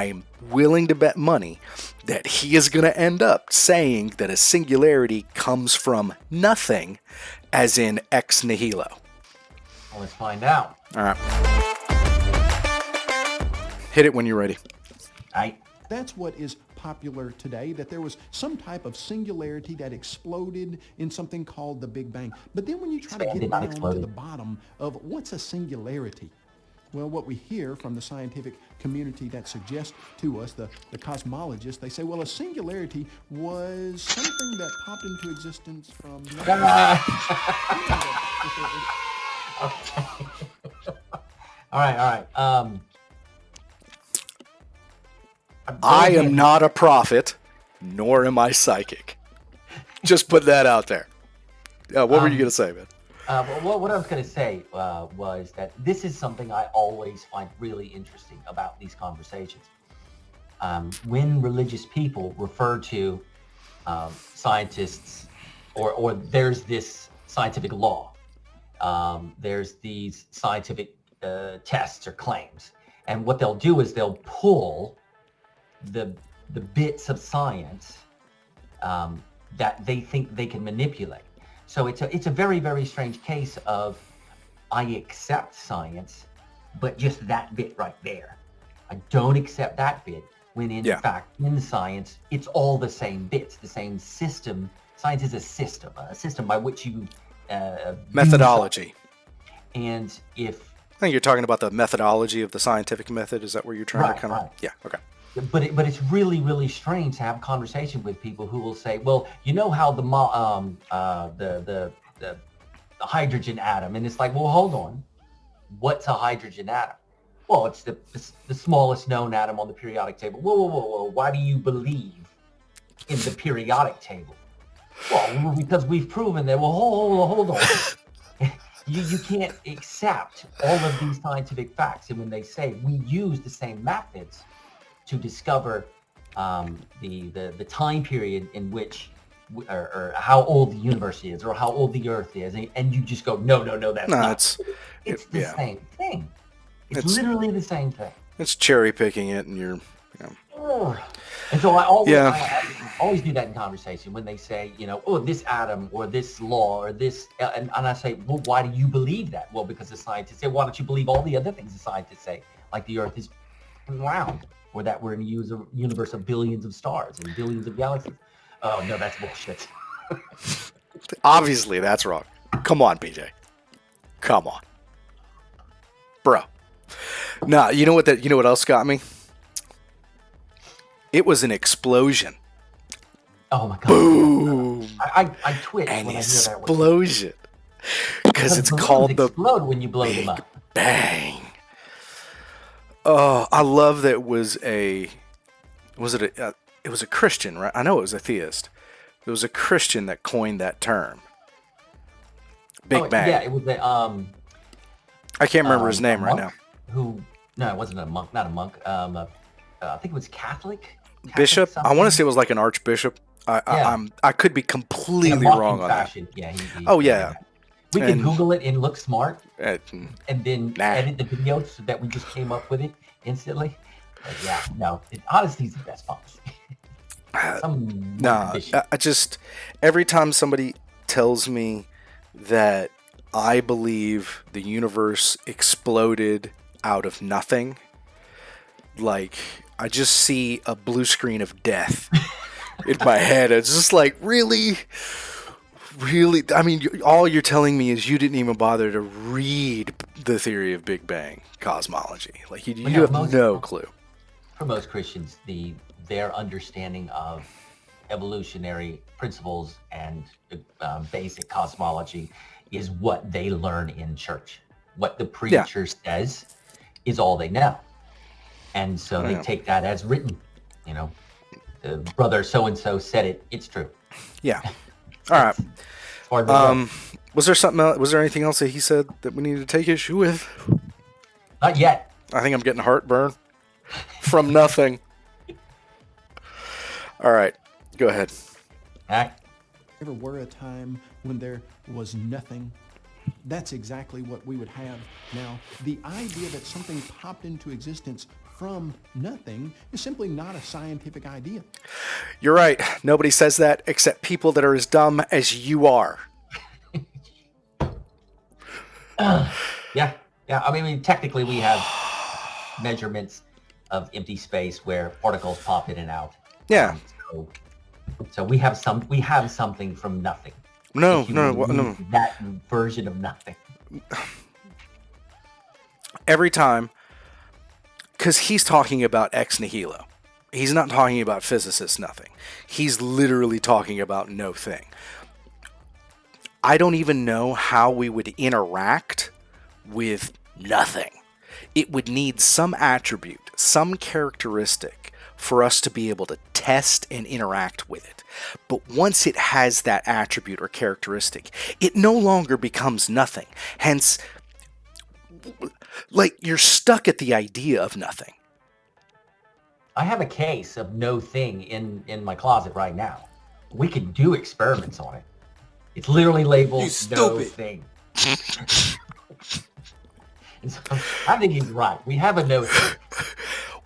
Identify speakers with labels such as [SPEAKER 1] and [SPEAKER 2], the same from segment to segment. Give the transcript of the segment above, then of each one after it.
[SPEAKER 1] I'm willing to bet money that he is going to end up saying that a singularity comes from nothing, as in ex nihilo.
[SPEAKER 2] Well, let's find out.
[SPEAKER 1] All right. Hit it when you're ready.
[SPEAKER 3] That's what is popular today, that there was some type of singularity that exploded in something called the Big Bang. But then when you try to get down to the bottom of what's a singularity, well, what we hear from the scientific community that suggests to us, the cosmologists, they say, well, a singularity was something that popped into existence from nothing.
[SPEAKER 2] All right.
[SPEAKER 1] I am not a prophet, nor am I psychic. Just put that out there. What were you going to say, man?
[SPEAKER 2] What I was going to say was that this is something I always find really interesting about these conversations. When religious people refer to scientists, or there's this scientific law, there's these scientific tests or claims, and what they'll do is they'll pull the bits of science that they think they can manipulate. So it's a very, very strange case of I accept science, but just that bit right there. I don't accept that bit when in fact in science it's all the same bits, the same system. Science is a system by which you
[SPEAKER 1] methodology.
[SPEAKER 2] And if
[SPEAKER 1] I think you're talking about the methodology of the scientific method, is that where you're trying to kind of? Yeah. Okay.
[SPEAKER 2] But it's really, really strange to have a conversation with people who will say, well, you know how the hydrogen atom, and it's like, well, hold on, what's a hydrogen atom? Well, it's the smallest known atom on the periodic table. Whoa, why do you believe in the periodic table? Well, because we've proven that. Well, hold on. You can't accept all of these scientific facts, and when they say we use the same methods to discover the time period in which, or how old the universe is, or how old the Earth is, and you just go, no, that's not. It's the same thing. It's literally the same thing.
[SPEAKER 1] It's cherry picking it, and you're.
[SPEAKER 2] And so I always do that in conversation when they say, this atom or this law or this, and I say, well, why do you believe that? Well, because the scientists say, why don't you believe all the other things the scientists say, like the Earth is round, or that we're in a universe of billions of stars and billions of galaxies? Oh, no, that's bullshit.
[SPEAKER 1] Obviously, that's wrong. Come on, PJ. Come on. Bro. Nah, you know what else got me? It was an explosion.
[SPEAKER 2] Oh my god!
[SPEAKER 1] Boom!
[SPEAKER 2] I twitch
[SPEAKER 1] an
[SPEAKER 2] when I hear that word.
[SPEAKER 1] Explosion. Because it's called the
[SPEAKER 2] explode when you blow them up.
[SPEAKER 1] Bang. Oh, I love that it was a Christian, right? I know it was a theist. It was a Christian that coined that term. Big Bang.
[SPEAKER 2] Yeah, it was a
[SPEAKER 1] I can't remember his name right now.
[SPEAKER 2] No, it wasn't a monk. Not a monk. I think it was Catholic.
[SPEAKER 1] Bishop.
[SPEAKER 2] Something.
[SPEAKER 1] I want to say it was like an archbishop. I could be completely wrong on
[SPEAKER 2] fashion.
[SPEAKER 1] that.
[SPEAKER 2] Yeah.
[SPEAKER 1] Yeah.
[SPEAKER 2] We can Google it and look smart, and then edit the video so that we just came up with it instantly. But yeah, no. Honesty's the best policy.
[SPEAKER 1] I just every time somebody tells me that I believe the universe exploded out of nothing, like I just see a blue screen of death in my head. It's just like, really? I mean, all you're telling me is you didn't even bother to read the theory of Big Bang cosmology. Like you have no clue.
[SPEAKER 2] For most Christians, their understanding of evolutionary principles and basic cosmology is what they learn in church. What the preacher says is all they know. And so they take that as written. The brother so-and-so said it, it's true.
[SPEAKER 1] Yeah. All right. Was there something else? Was there anything else that he said that we needed to take issue with?
[SPEAKER 2] Not yet.
[SPEAKER 1] I think I'm getting heartburn from nothing. All right. Go ahead.
[SPEAKER 2] All right.
[SPEAKER 3] Ever were a time when there was nothing? That's exactly what we would have now. The idea that something popped into existence from nothing is simply not a scientific idea.
[SPEAKER 1] You're right. Nobody says that except people that are as dumb as you are.
[SPEAKER 2] Yeah. I mean, technically, we have measurements of empty space where particles pop in and out.
[SPEAKER 1] Yeah.
[SPEAKER 2] So we have something from nothing.
[SPEAKER 1] No.
[SPEAKER 2] That version of nothing.
[SPEAKER 1] Every time, because he's talking about ex nihilo. He's not talking about physicists nothing. He's literally talking about no thing. I don't even know how we would interact with nothing. It would need some attribute, some characteristic for us to be able to test and interact with it. But once it has that attribute or characteristic, it no longer becomes nothing. Hence, like, you're stuck at the idea of nothing.
[SPEAKER 2] I have a case of no thing in my closet right now. We could do experiments on it. It's literally labeled no thing. And so I think he's right. We have a no thing.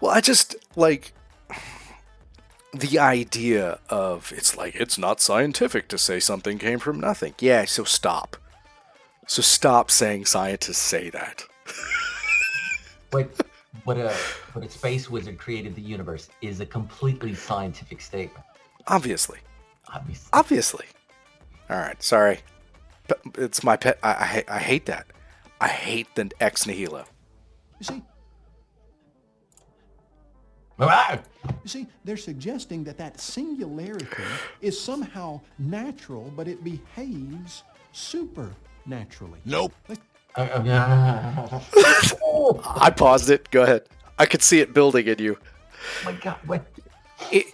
[SPEAKER 1] Well, I just, like, the idea of, it's like, it's not scientific to say something came from nothing. Yeah, so stop. So stop saying scientists say that.
[SPEAKER 2] What a space wizard created the universe is a completely scientific statement.
[SPEAKER 1] Obviously. All right, sorry. It's my pet. I hate that. I hate the ex nihilo.
[SPEAKER 3] You see, they're suggesting that singularity is somehow natural, but it behaves supernaturally.
[SPEAKER 4] Nope.
[SPEAKER 1] I paused it. Go ahead. I could see it building in you.
[SPEAKER 2] Oh my God, what?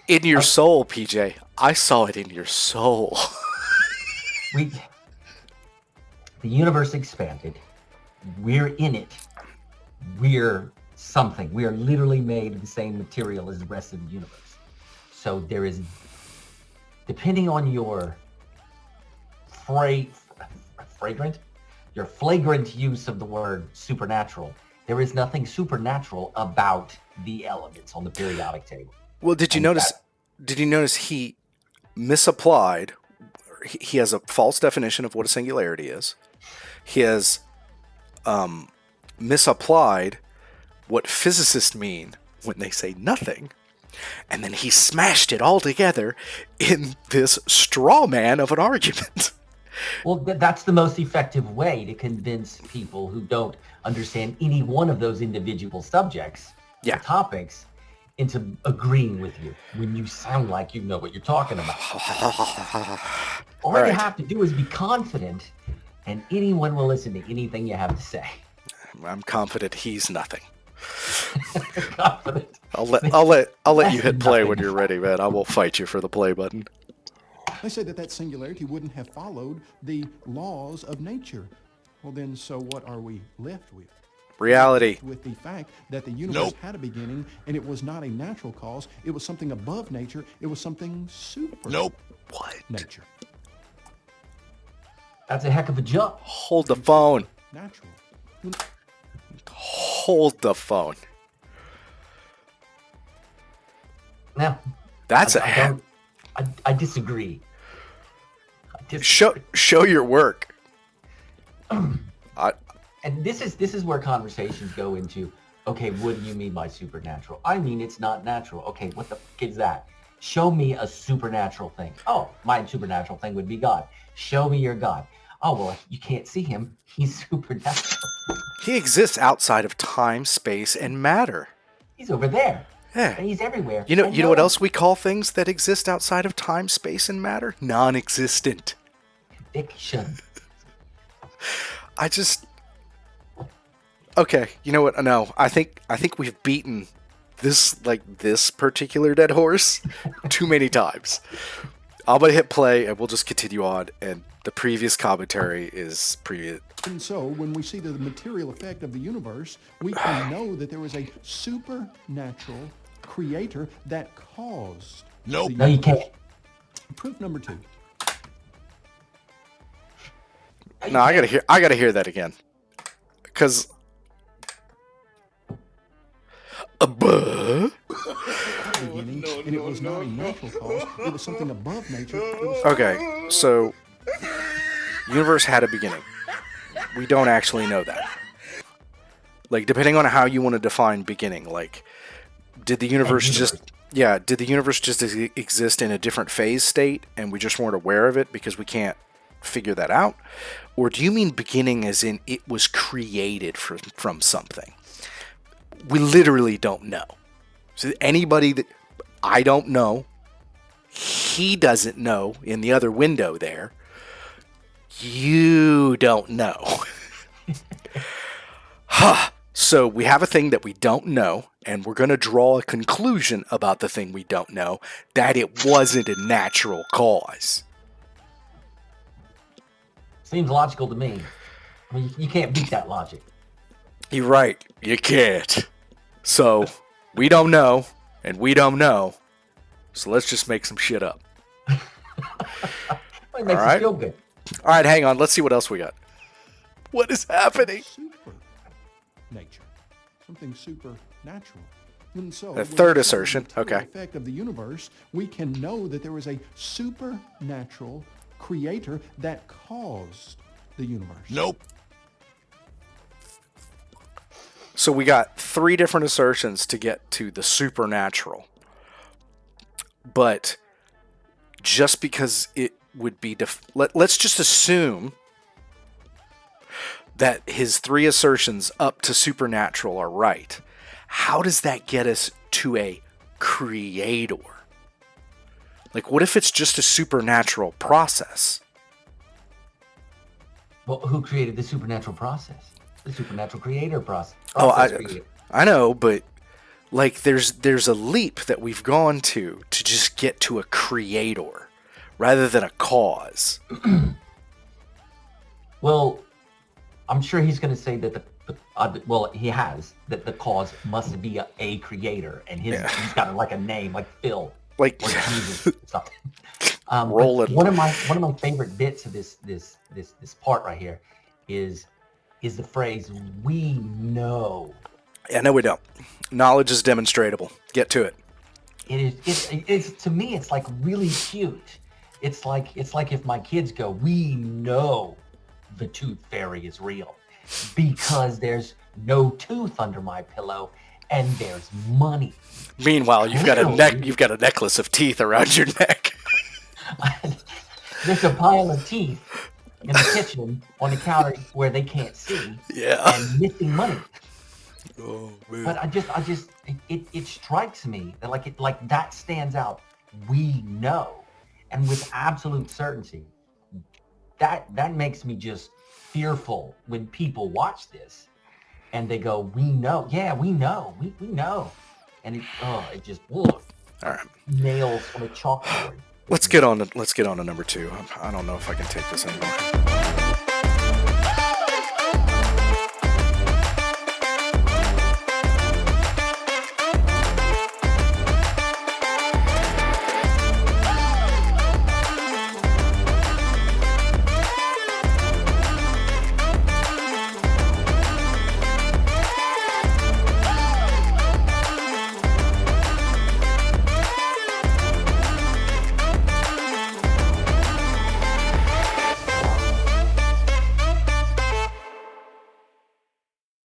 [SPEAKER 1] In your soul, PJ. I saw it in your soul.
[SPEAKER 2] The universe expanded. We're in it. We're something. We are literally made of the same material as the rest of the universe. So there is, depending on your flagrant use of the word supernatural, there is nothing supernatural about the elements on the periodic table.
[SPEAKER 1] Well, did you notice he misapplied? He has a false definition of what a singularity is. He has misapplied what physicists mean when they say nothing. And then he smashed it all together in this straw man of an argument.
[SPEAKER 2] Well, that's the most effective way to convince people who don't understand any one of those individual subjects, or topics, into agreeing with you when you sound like you know what you're talking about. All you have to do is be confident, and anyone will listen to anything you have to say.
[SPEAKER 1] I'm confident he's nothing.
[SPEAKER 2] Confident.
[SPEAKER 1] I'll let you hit play when you're ready, man. I will fight you for the play button.
[SPEAKER 3] They said that singularity wouldn't have followed the laws of nature. Well, then, so what are we left with?
[SPEAKER 1] Reality.
[SPEAKER 3] With the fact that the universe had a beginning, and it was not a natural cause. It was something above nature. It was something super.
[SPEAKER 1] What?
[SPEAKER 3] Nature.
[SPEAKER 2] That's a heck of a jump.
[SPEAKER 1] Hold the phone.
[SPEAKER 3] Natural.
[SPEAKER 1] Hold the phone.
[SPEAKER 2] Now,
[SPEAKER 1] that's
[SPEAKER 2] I disagree.
[SPEAKER 1] Show your work.
[SPEAKER 2] And this is where conversations go into, okay, what do you mean by supernatural? I mean, it's not natural. Okay, what the fuck is that? Show me a supernatural thing. Oh, my supernatural thing would be God. Show me your God. Oh, well, you can't see him. He's supernatural.
[SPEAKER 1] He exists outside of time, space, and matter.
[SPEAKER 2] He's over there.
[SPEAKER 1] Yeah.
[SPEAKER 2] And he's everywhere.
[SPEAKER 1] You know what else we call things that exist outside of time, space, and matter? Non-existent.
[SPEAKER 2] Fiction.
[SPEAKER 1] Okay, you know what? No, I think we've beaten this particular dead horse too many times. I'm gonna hit play and we'll just continue on, and the previous commentary is previous.
[SPEAKER 3] And so when we see the material effect of the universe, we can know that there was a supernatural creator that caused.
[SPEAKER 2] No, you can't.
[SPEAKER 3] Proof number 2.
[SPEAKER 1] No, I gotta hear that again, because Buh.
[SPEAKER 3] beginning, and it was not a natural cause. It was something above nature.
[SPEAKER 1] Okay, so universe had a beginning. We don't actually know that. Like, depending on how you want to define beginning, like, did the universe just exist in a different phase state and we just weren't aware of it because we can't figure that out? Or do you mean beginning as in it was created from something? We literally don't know. So anybody that I don't know, he doesn't know in the other window there, you don't know. Huh. So we have a thing that we don't know, and we're going to draw a conclusion about the thing we don't know, that it wasn't a natural cause.
[SPEAKER 2] Seems logical to me. I mean, you can't beat that logic.
[SPEAKER 1] You're right. You can't. So we don't know, and we don't know. So let's just make some shit up.
[SPEAKER 2] It makes us feel good.
[SPEAKER 1] All right, hang on. Let's see what else we got. What is happening?
[SPEAKER 3] Super nature, something supernatural. And so,
[SPEAKER 1] The third assertion. Okay.
[SPEAKER 3] The effect of the universe, we can know that there was a supernatural creator that caused the universe.
[SPEAKER 4] Nope.
[SPEAKER 1] So we got 3 different assertions to get to the supernatural. But just because it would be... let's just assume that his 3 assertions up to supernatural are right. How does that get us to a creator? Like, what if it's just a supernatural process?
[SPEAKER 2] Well, who created the supernatural process? The supernatural creator process.
[SPEAKER 1] I know, but like there's a leap that we've gone to just get to a creator rather than a cause.
[SPEAKER 2] Well, I'm sure he's going to say that he has that the cause must be a creator, and he's got like a name like Phil,
[SPEAKER 1] like
[SPEAKER 2] or Jesus or something.
[SPEAKER 1] Rolling.
[SPEAKER 2] One of my favorite bits of this part right here is the phrase "we know."
[SPEAKER 1] Yeah, no, we don't. Knowledge is demonstratable. Get to it.
[SPEAKER 2] It's to me, it's like really cute. It's like if my kids go, "We know the tooth fairy is real because there's no tooth under my pillow and there's money."
[SPEAKER 1] Meanwhile, you've got a necklace of teeth around your neck.
[SPEAKER 2] There's a pile of teeth in the kitchen on the counter where they can't see.
[SPEAKER 1] Yeah.
[SPEAKER 2] And missing money.
[SPEAKER 1] Oh man.
[SPEAKER 2] But it strikes me that like that stands out. We know, and with absolute certainty, that makes me just fearful when people watch this and they go, "We know, yeah, we know, we know," and it just
[SPEAKER 1] all right,
[SPEAKER 2] nails on a chalkboard.
[SPEAKER 1] Let's get on to number 2. I don't know if I can take this anymore.